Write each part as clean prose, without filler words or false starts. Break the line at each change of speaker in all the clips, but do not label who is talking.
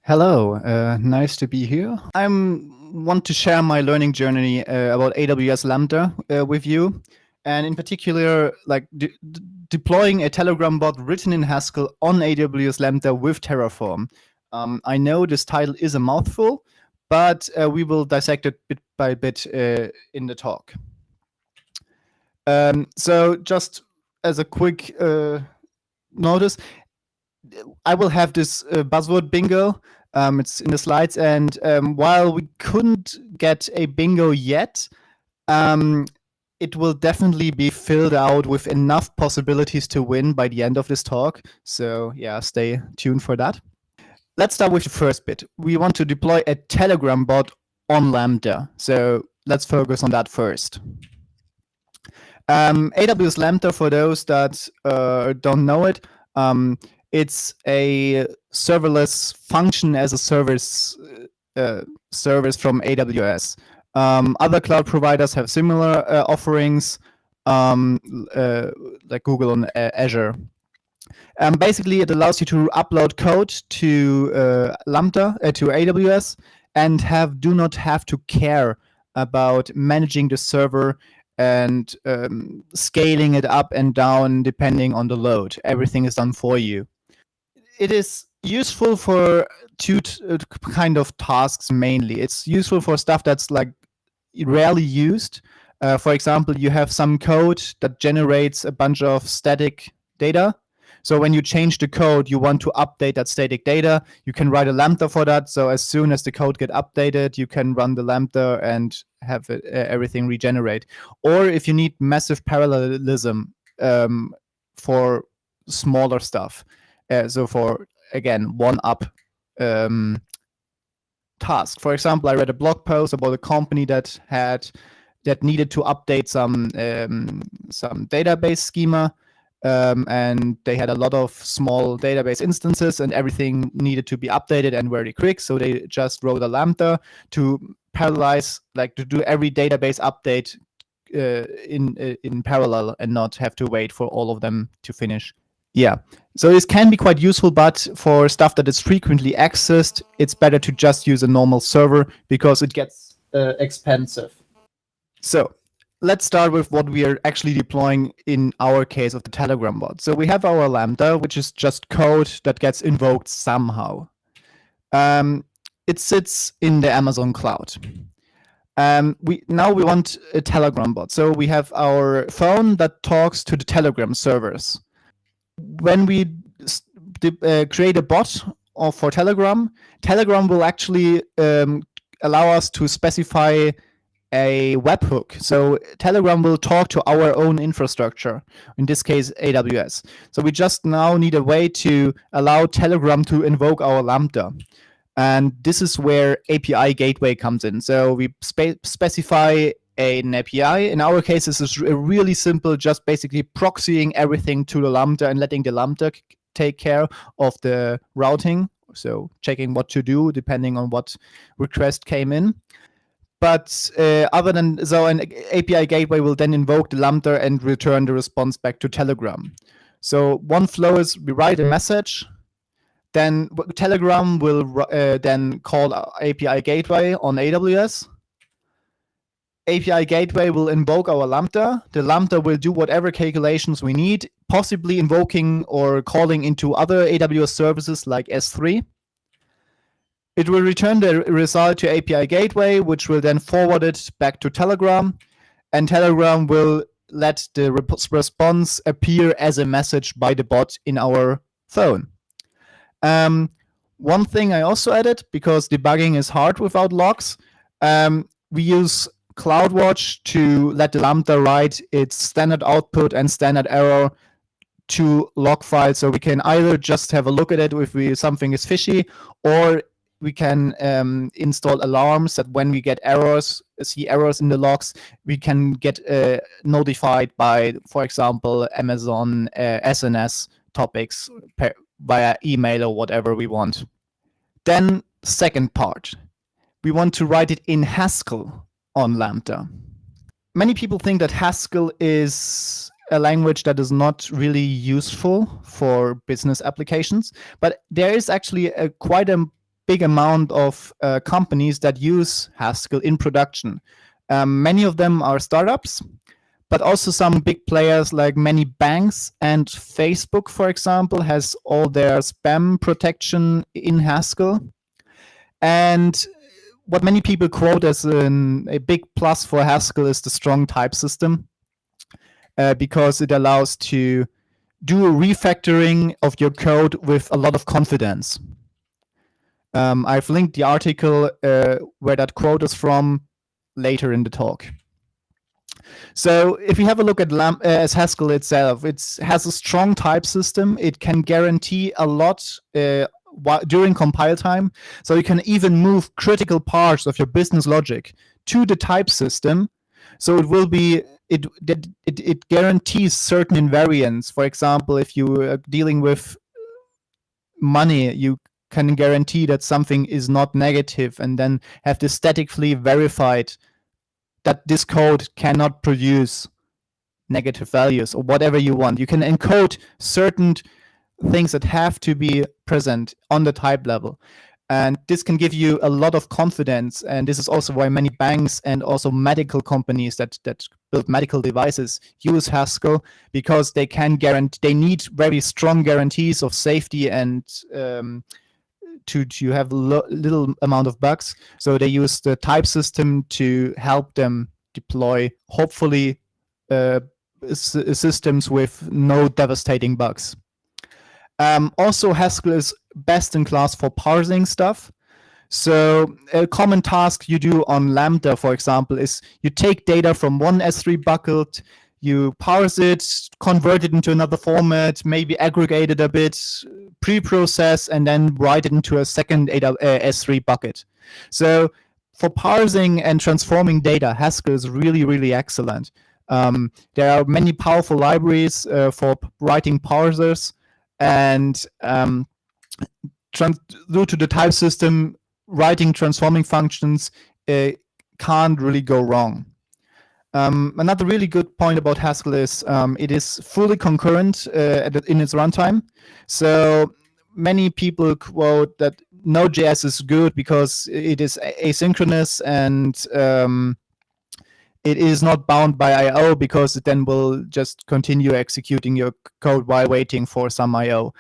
Hello, nice to be here. I want to share my learning journey about AWS Lambda with you, and in particular, like deploying a Telegram bot written in Haskell on AWS Lambda with Terraform. I know this title is a mouthful, but we will dissect it bit by bit in the talk. So just as a quick notice, I will have this buzzword bingo. It's in the slides, and while we couldn't get a bingo yet, it will definitely be filled out with enough possibilities to win by the end of this talk. So yeah, stay tuned for that. Let's start with the first bit. We want to deploy a Telegram bot on Lambda. So let's focus on that first. AWS Lambda, for those that don't know it, it's a serverless function as a service from AWS. Other cloud providers have similar offerings, like Google and Azure. Basically, it allows you to upload code to Lambda, to AWS, and do not have to care about managing the server and scaling it up and down depending on the load. Everything is done for you. It is useful for two kind of tasks mainly. It's useful for stuff that's like rarely used. For example, you have some code that generates a bunch of static data. So when you change the code, you want to update that static data. You can write a Lambda for that. So as soon as the code get updated, you can run the Lambda and have it, everything regenerate. Or if you need massive parallelism for smaller stuff. So for, again, one-up task. For example, I read a blog post about a company that needed to update some database schema, and they had a lot of small database instances, and everything needed to be updated and very quick. So they just wrote a Lambda to parallelize, like to do every database update in parallel and not have to wait for all of them to finish. Yeah, so this can be quite useful, but for stuff that is frequently accessed, it's better to just use a normal server because it gets expensive. So let's start with what we are actually deploying in our case of the Telegram bot. So we have our Lambda, which is just code that gets invoked somehow. It sits in the Amazon cloud. We want a Telegram bot. So we have our phone that talks to the Telegram servers. When we create a bot for Telegram, Telegram will actually allow us to specify a webhook. So Telegram will talk to our own infrastructure, in this case AWS. So we just now need a way to allow Telegram to invoke our Lambda. And this is where API gateway comes in. So we specify an API. In our case, this is really simple, just basically proxying everything to the Lambda and letting the Lambda take care of the routing. So checking what to do depending on what request came in. But an API gateway will then invoke the Lambda and return the response back to Telegram. So one flow is we write a message, then Telegram will then call API gateway on AWS. API gateway will invoke our Lambda. The Lambda will do whatever calculations we need, possibly invoking or calling into other AWS services like S3. It will return the result to API gateway, which will then forward it back to Telegram, and Telegram will let the response appear as a message by the bot in our phone. One thing I also added, because debugging is hard without logs, we use CloudWatch to let the Lambda write its standard output and standard error to log files. So we can either just have a look at it if something is fishy, or we can install alarms that when we get see errors in the logs, we can get notified by, for example, Amazon SNS topics via email or whatever we want. Then second part, we want to write it in Haskell on Lambda. Many people think that Haskell is a language that is not really useful for business applications, but there is actually quite a big amount of companies that use Haskell in production. Many of them are startups, but also some big players like many banks, and Facebook, for example, has all their spam protection in Haskell. And what many people quote as a big plus for Haskell is the strong type system, because it allows to do a refactoring of your code with a lot of confidence. I've linked the article where that quote is from later in the talk. So if we have a look at Haskell itself, it has a strong type system. It can guarantee a lot during compile time. So you can even move critical parts of your business logic to the type system. So it will be it guarantees certain invariants. For example, if you are dealing with money, you can guarantee that something is not negative, and then have this statically verified that this code cannot produce negative values or whatever you want. You can encode certain things that have to be present on the type level. And this can give you a lot of confidence. And this is also why many banks and also medical companies that build medical devices use Haskell, because they can guarantee, they need very strong guarantees of safety and to have little amount of bugs. So they use the type system to help them deploy, hopefully, systems with no devastating bugs. Also, Haskell is best in class for parsing stuff. So a common task you do on Lambda, for example, is you take data from one S3 bucket, you parse it, convert it into another format, maybe aggregate it a bit, pre-process, and then write it into a second S3 bucket. So for parsing and transforming data, Haskell is really, really excellent. There are many powerful libraries for writing parsers, and due to the type system, writing transforming functions can't really go wrong. Another really good point about Haskell is it is fully concurrent in its runtime. So many people quote that Node.js is good because it is asynchronous and it is not bound by I/O, because it then will just continue executing your code while waiting for some I/O.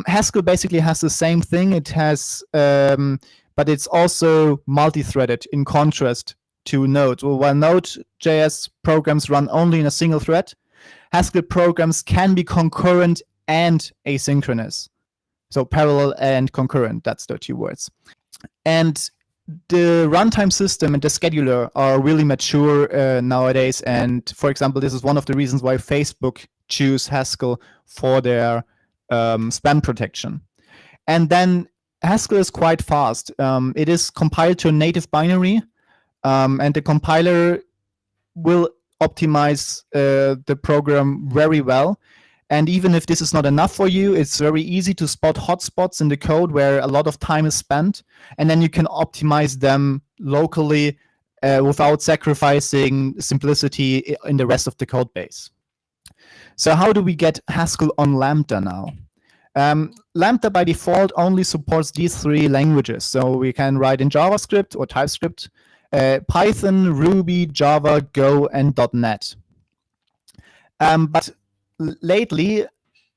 Haskell basically has the same thing. It has, but it's also multi-threaded in contrast to Node. Well, while Node.js programs run only in a single thread, Haskell programs can be concurrent and asynchronous. So parallel and concurrent, that's the two words. And the runtime system and the scheduler are really mature nowadays. And for example, this is one of the reasons why Facebook choose Haskell for their spam protection. And then Haskell is quite fast. It is compiled to a native binary, and the compiler will optimize the program very well. And even if this is not enough for you, it's very easy to spot hotspots in the code where a lot of time is spent, and then you can optimize them locally without sacrificing simplicity in the rest of the code base. So how do we get Haskell on Lambda now? Lambda by default only supports these three languages. So we can write in JavaScript or TypeScript, Python, Ruby, Java, Go, and .NET. But lately,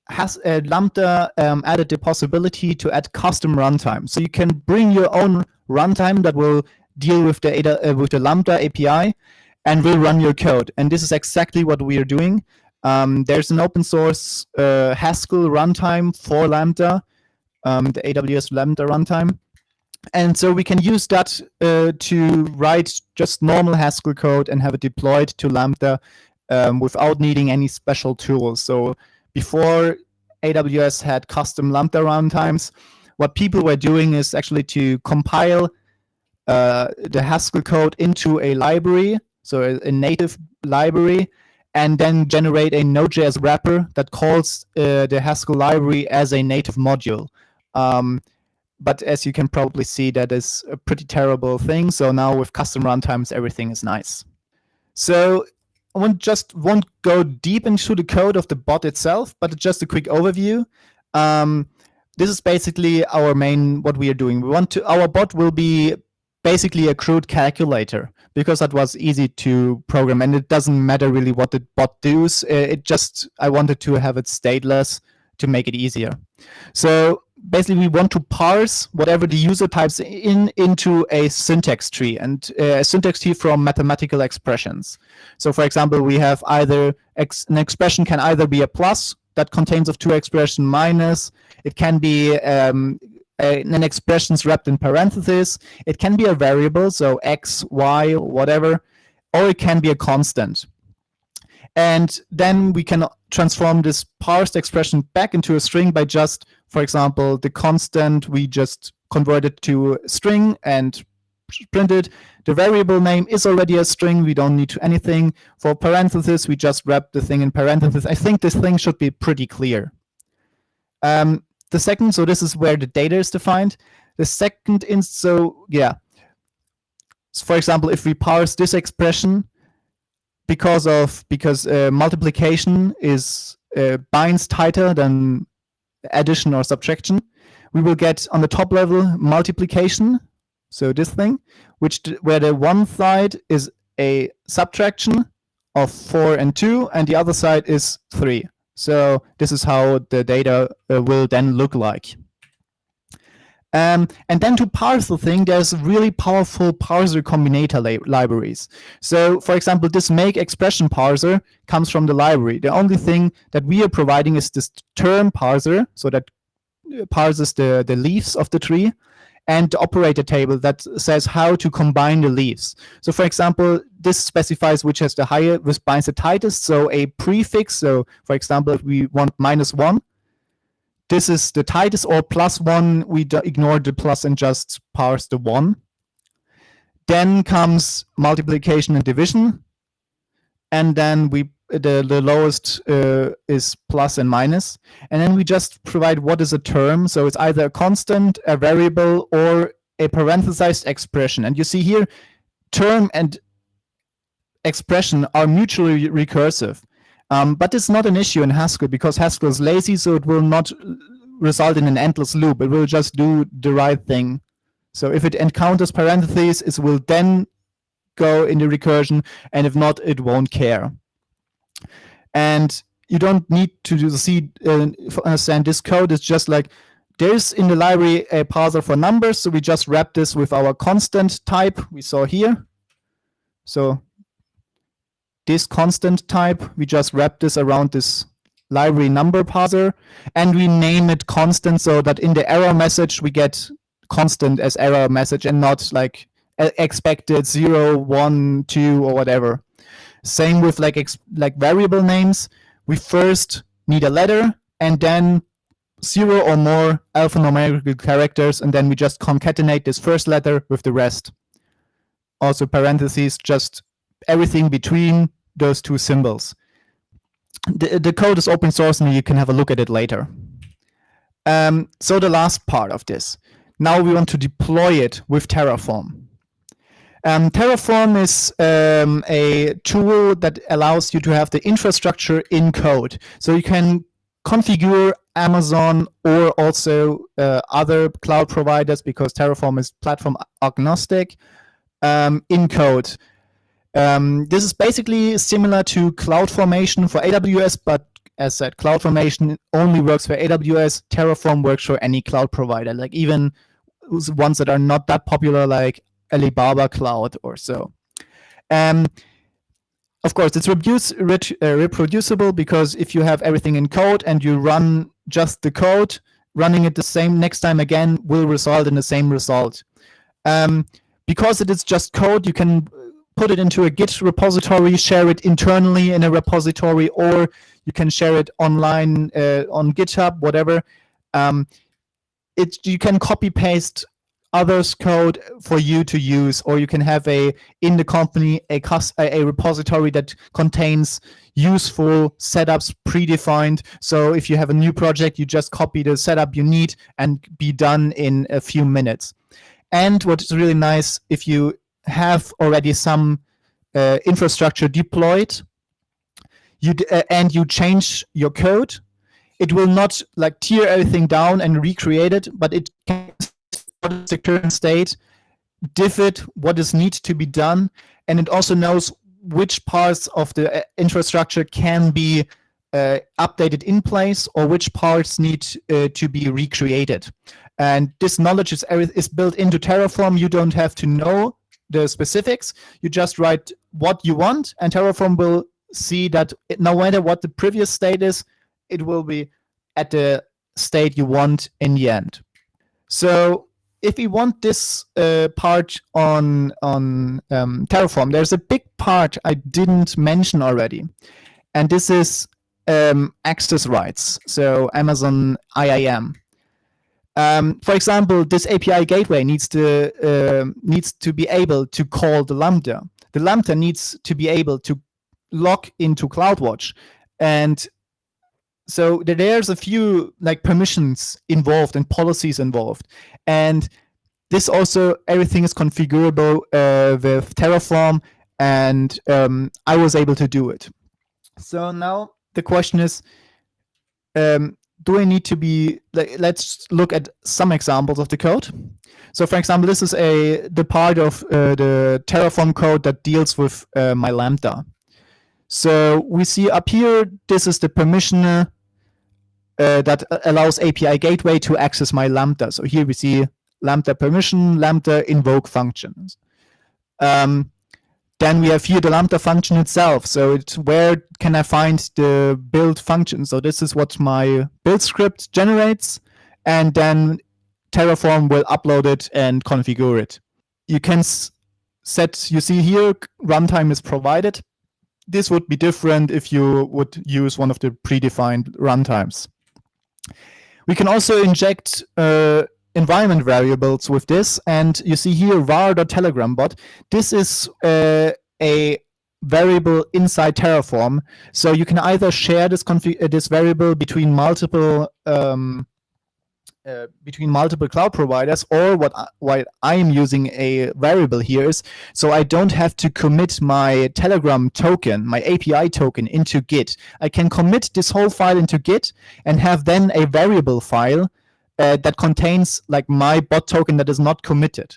Lambda added the possibility to add custom runtime. So you can bring your own runtime that will deal with the Lambda API and will run your code. And this is exactly what we are doing. There's an open source Haskell runtime for Lambda, the AWS Lambda runtime. And so we can use that to write just normal Haskell code and have it deployed to Lambda without needing any special tools. So before AWS had custom Lambda runtimes, what people were doing is actually to compile the Haskell code into a library, so a native library, and then generate a Node.js wrapper that calls the Haskell library as a native module. But as you can probably see, that is a pretty terrible thing. So now with custom runtimes, everything is nice. So I won't go deep into the code of the bot itself, but just a quick overview. this is basically what we are doing. Our bot will be basically a crude calculator, because that was easy to program, and it doesn't matter really what the bot does. I wanted to have it stateless to make it easier. So basically we want to parse whatever the user types into a syntax tree, and a syntax tree from mathematical expressions. So for example, we have an expression can either be a plus that contains of two expressions, minus, it can be an expressions wrapped in parentheses, it can be a variable, so x, y, whatever, or it can be a constant. And then we can transform this parsed expression back into a string by just, for example, the constant, we just convert it to a string and print it. The variable name is already a string, we don't need to anything. For parentheses, we just wrap the thing in parentheses. I think this thing should be pretty clear. The second, so this is where the data is defined. The second, for example, if we parse this expression, because multiplication binds tighter than addition or subtraction, we will get on the top level multiplication, so this thing, where the one side is a subtraction of 4 and 2, and the other side is 3. So this is how the data will then look like. And then to parse the thing, there's really powerful parser combinator libraries. So for example, this make expression parser comes from the library. The only thing that we are providing is this term parser, so that parses the leaves of the tree, and the operator table that says how to combine the leaves. So for example, this specifies which has the higher, which binds the tightest, so a prefix. So for example, if we want -1, this is the tightest, or +1, we ignore the plus and just parse the 1. Then comes multiplication and division, and then the lowest is plus and minus, and then we just provide what is a term. So it's either a constant, a variable, or a parenthesized expression. And you see here, term and expression are mutually recursive. But it's not an issue in Haskell, because Haskell is lazy, so it will not result in an endless loop. It will just do the right thing. So if it encounters parentheses, it will then go in the recursion, and if not, it won't care. And you don't need to understand this code. It's just like, there's in the library a parser for numbers, so we just wrap this with our constant type we saw here. So this constant type, we just wrap this around this library number parser, and we name it constant, so that in the error message we get constant as error message, and not like expected 0, 1, 2, or whatever. Same with like variable names. We first need a letter, and then 0 or more alphanumerical characters, and then we just concatenate this first letter with the rest. Also parentheses, just everything between those two symbols. The code is open source, and you can have a look at it later. So the last part of this. Now we want to deploy it with Terraform. Terraform is a tool that allows you to have the infrastructure in code. So you can configure Amazon or also other cloud providers, because Terraform is platform agnostic, in code. This is basically similar to CloudFormation for AWS, but as said, CloudFormation only works for AWS. Terraform works for any cloud provider, like even ones that are not that popular, like Alibaba Cloud or so. Of course, it's reproducible, because if you have everything in code and you run just the code, running it the same next time again will result in the same result. Because it is just code, you can put it into a Git repository, share it internally in a repository, or you can share it online on GitHub, whatever. You can copy paste others' code for you to use, or you can have in the company a repository that contains useful setups predefined. So if you have a new project, you just copy the setup you need and be done in a few minutes. And what is really nice, if you have already some infrastructure deployed, and you change your code, it will not like tear everything down and recreate it, but it can what is the current state, diff it, what is need to be done, and it also knows which parts of the infrastructure can be updated in place or which parts need to be recreated. And this knowledge is built into Terraform. You don't have to know the specifics. You just write what you want, and Terraform will see that no matter what the previous state is, it will be at the state you want in the end. So if we want this part on Terraform, there's a big part I didn't mention already, and this is access rights. So Amazon IAM. For example, this API gateway needs to be able to call the Lambda. The Lambda needs to be able to log into CloudWatch, and so there's a few like permissions involved and policies involved, and this also everything is configurable with Terraform, and I was able to do it. So now the question is, do I need to be like? Let's look at some examples of the code. So, for example, this is the part of the Terraform code that deals with my Lambda. So we see up here, this is the permission that allows API gateway to access my Lambda. So here we see Lambda permission, Lambda invoke functions. Then we have here the Lambda function itself. So it's where can I find the build function? So this is what my build script generates, and then Terraform will upload it and configure it. You can set, you see here, runtime is provided. This would be different if you would use one of the predefined runtimes. We can also inject environment variables with this, and you see here var.telegrambot. This is a variable inside Terraform, so you can either share this variable between multiple cloud providers, or what I am using a variable here is, so I don't have to commit my Telegram token, my API token into Git. I can commit this whole file into Git and have then a variable file that contains like my bot token that is not committed.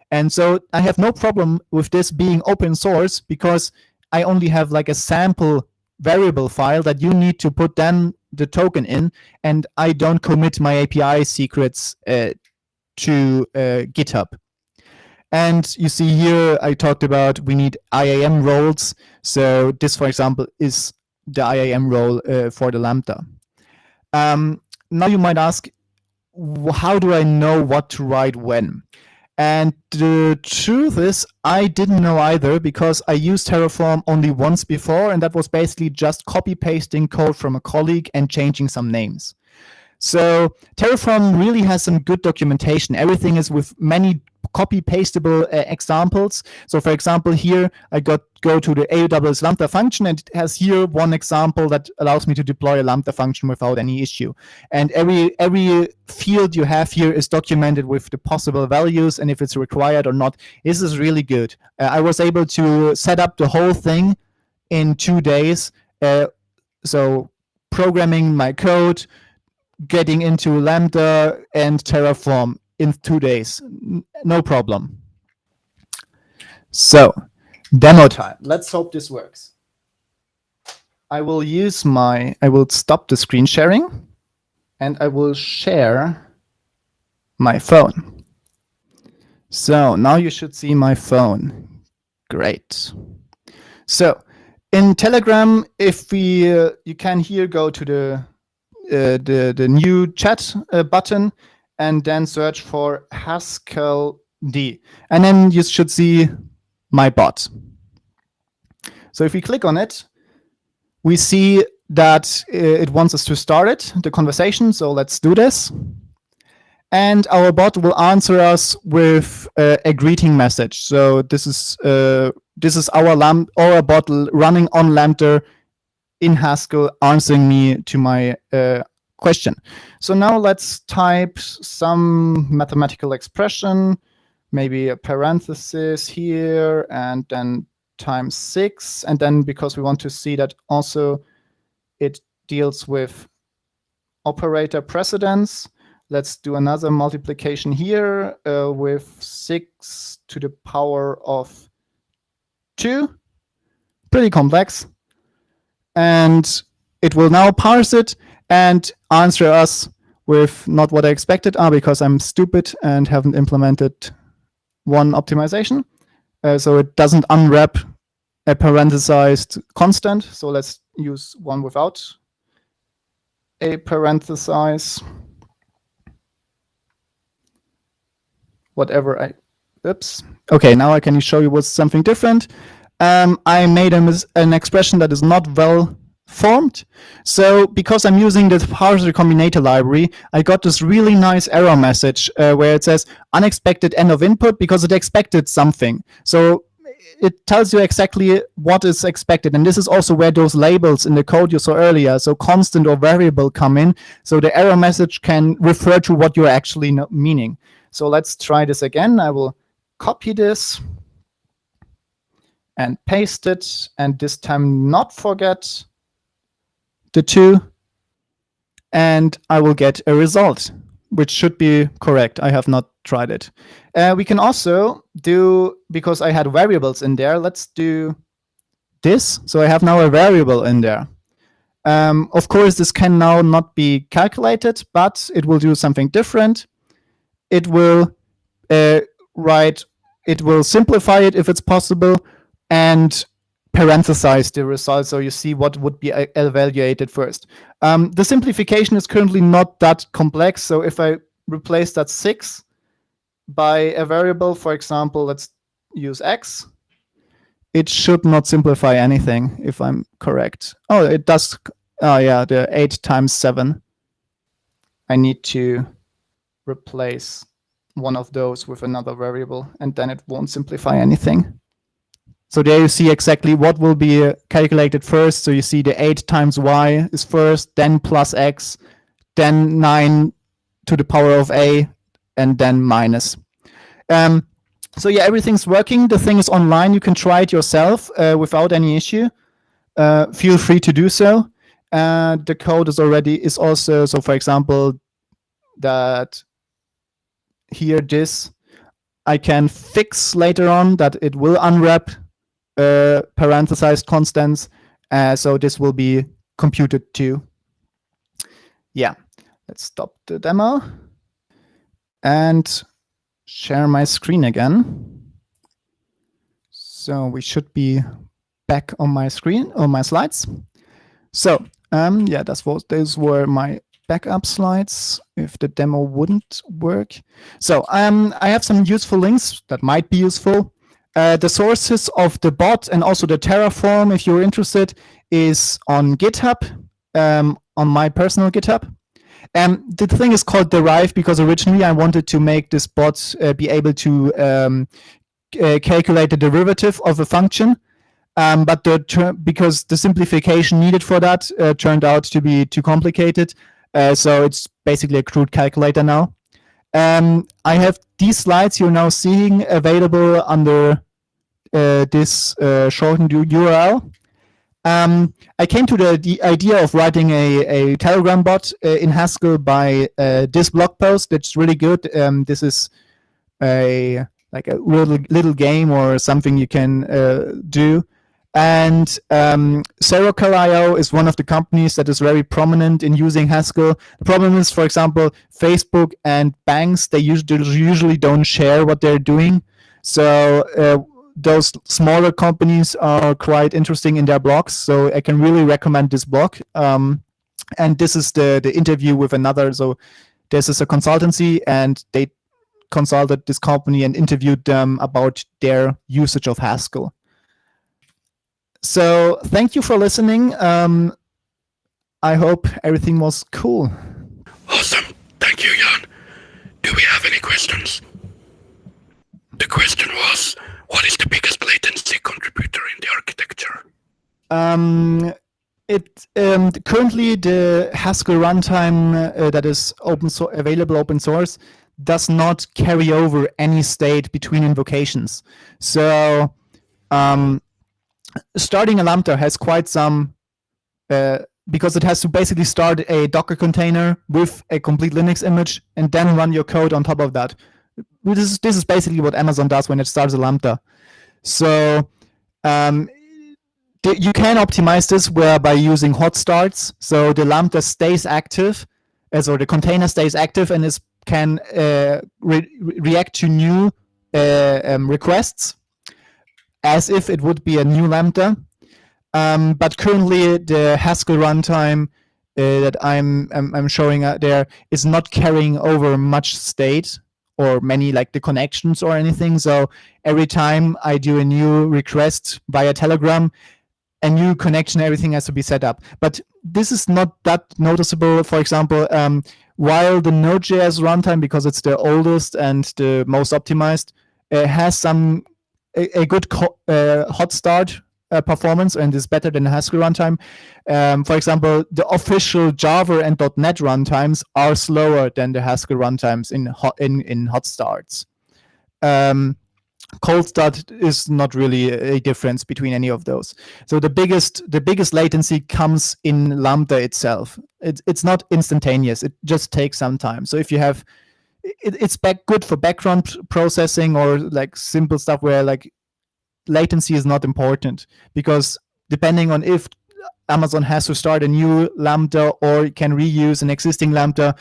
And so I have no problem with this being open source, because I only have like a sample variable file that you need to put then the token in, and I don't commit my API secrets to GitHub. And you see here, I talked about we need IAM roles. So this, for example, is the IAM role for the Lambda. Now you might ask, how do I know what to write when? And the truth is, I didn't know either, because I used Terraform only once before, and that was basically just copy-pasting code from a colleague and changing some names. So Terraform really has some good documentation. Everything is with many copy-pastable examples. So for example, here I go to the AWS Lambda function, and it has here one example that allows me to deploy a Lambda function without any issue. And every field you have here is documented with the possible values and if it's required or not. This is really good. I was able to set up the whole thing in 2 days. So programming my code, getting into Lambda and Terraform in 2 days, no problem. So, demo time. Let's hope this works. I will stop the screen sharing, and I will share my phone. So now you should see my phone. Great. So in Telegram, if you can here go to the new chat button, and then search for Haskell D. And then you should see my bot. So if we click on it, we see that it wants us to start the conversation. So let's do this. And our bot will answer us with a greeting message. So this is our bot running on Lambda in Haskell, answering me to my question. So now let's type some mathematical expression, maybe a parenthesis here, and then times 6. And then because we want to see that also it deals with operator precedence. Let's do another multiplication here with 6 to the power of 2. Pretty complex. And it will now parse it and answer us with not what I expected, because I'm stupid and haven't implemented one optimization. So it doesn't unwrap a parenthesized constant. So let's use one without a parenthesis. Whatever I, oops. Okay, now I can show you what's something different. I made an expression that is not well formed. So because I'm using the parser combinator library, I got this really nice error message where it says unexpected end of input because it expected something. So it tells you exactly what is expected. And this is also where those labels in the code you saw earlier, so constant or variable, come in. So the error message can refer to what you're actually meaning. So let's try this again. I will copy this and paste it, and this time not forget the 2, and I will get a result, which should be correct. I have not tried it. We can also do, because I had variables in there, let's do this. So I have now a variable in there. Of course, this can now not be calculated, but it will do something different. It will it will simplify it if it's possible, and parenthesize the result, so you see what would be evaluated first. The simplification is currently not that complex, so if I replace that 6 by a variable, for example, let's use x, it should not simplify anything, if I'm correct. Oh, it does. Oh, yeah, the 8 times 7. I need to replace one of those with another variable, and then it won't simplify anything. So there you see exactly what will be calculated first. So you see the 8 times y is first, then plus x, then 9 to the power of a, and then minus. So yeah, everything's working. The thing is online. You can try it yourself without any issue. Feel free to do so. The code is also, so for example, that here this, I can fix later on that it will unwrap parenthesized constants, so this will be computed too. Yeah, let's stop the demo and share my screen again. So we should be back on my screen, on my slides. So yeah, those were my backup slides if the demo wouldn't work. So I have some useful links that might be useful. The sources of the bot and also the Terraform, if you're interested, is on GitHub, on my personal GitHub. The thing is called Derive because originally I wanted to make this bot be able to calculate the derivative of a function, but because the simplification needed for that turned out to be too complicated, so it's basically a crude calculator now. I have these slides you're now seeing available under this shortened URL. I came to the idea of writing a Telegram bot in Haskell by this blog post. That's really good. This is like a little game or something you can do. And Serverless.io is one of the companies that is very prominent in using Haskell. The problem is, for example, Facebook and banks, they usually don't share what they're doing. So those smaller companies are quite interesting in their blogs. So I can really recommend this blog. And this is the interview with another. So this is a consultancy, and they consulted this company and interviewed them about their usage of Haskell. So thank you for listening. I hope everything was cool.
Awesome. Thank you, Jan. Do we have any questions? The question was, what is the biggest latency contributor in the architecture?
Currently the Haskell runtime that is available open source does not carry over any state between invocations. So starting a Lambda has quite some because it has to basically start a Docker container with a complete Linux image and then run your code on top of that. This is basically what Amazon does when it starts a Lambda. So you can optimize this by using hot starts. So the Lambda stays active, or the container stays active, and can react to new requests as if it would be a new Lambda. But currently, the Haskell runtime that I'm showing out there is not carrying over much state or many like the connections or anything. So every time I do a new request via Telegram, a new connection, everything has to be set up. But this is not that noticeable. For example, while the Node.js runtime, because it's the oldest and the most optimized, has a good hot start performance and is better than the Haskell runtime. For example, the official Java and .NET runtimes are slower than the Haskell runtimes in hot starts. Cold start is not really a difference between any of those. So the biggest latency comes in Lambda itself. It's not instantaneous. It just takes some time. So if you have, it's good for background processing or like simple stuff where like latency is not important, because depending on if Amazon has to start a new Lambda or can reuse an existing Lambda,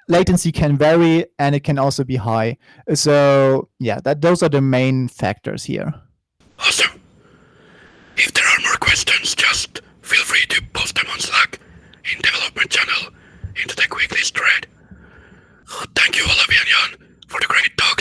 latency can vary and it can also be high. So yeah, those are the main factors here.
Awesome. If there are more questions, just feel free to post them on Slack, in development channel, in the Tech Weeklies thread. Thank you, Olavi and Jan, for the great talk.